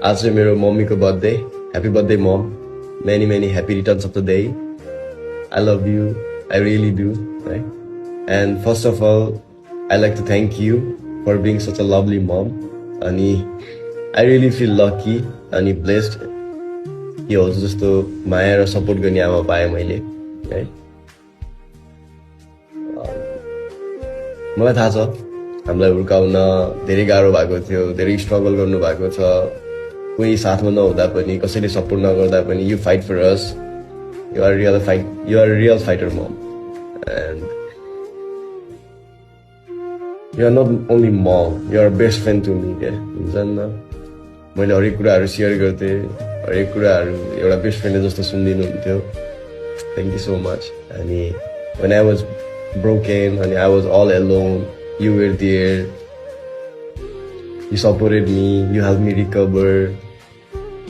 आज चाहिँ मेरो मम्मीको birthday happy birthday mum many many happy returns of the day I love you I really do है and first of all I like to thank you for being such a lovely mum अनि I really feel lucky अनि blessed यो हजुर जस्तो माया र support गर्ने आमा पाएँ मैले है मलाई थाहा छ हामीलाई हुर्काउन धेरै गाह्रो भएको थियो धेरै स्ट्रगल गर्नु भएको छ कोही साथमा नहुँदा पनि कसैले सपोर्ट नगर्दा पनि you fight for us you are real fighter mom and you are not only mom you are best friend to me क्या हुन्छ नि मैले हरेक कुराहरू सेयर गर्थेँ हरेक कुराहरू एउटा बेस्ट फ्रेन्डले जस्तो सुनिदिनुहुन्थ्यो थ्याङ्क यू सो मच अनि when I was broken and I was all alone you were there you supported me you helped me recover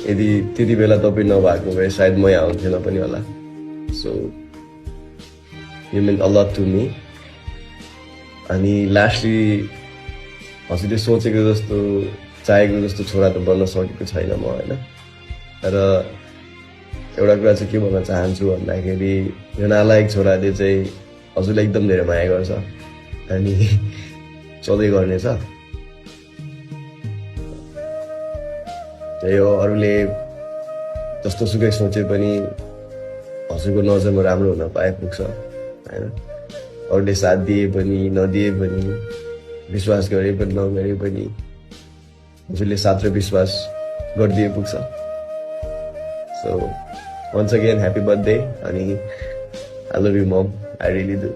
यदि त्यति बेला तपाईँ नभएको भए सायद म यहाँ हुन्थेन पनि होला so you meant a lot to me अनि लास्टली हजुरले सोचेको जस्तो चाहेको जस्तो छोरा त बन्न सकेको छैन म होइन तर एउटा कुरा चाहिँ के भन्न चाहन्छु भन्दाखेरि यो नालायक छोराले चाहिँ हजुरलाई एकदम धेरै माया गर्छ अनि सधैँ गर्नेछ त्यही हो अरूले जस्तो सुकै सोचे पनि हजुरको नजरमा राम्रो हुन पाए पुग्छ होइन अरूले साथ दिए पनि नदिए पनि विश्वास गरे पनि नगरे पनि हजुरले साथ र विश्वास गरिदिए पुग्छ so once again happy birthday and I love you mom I really do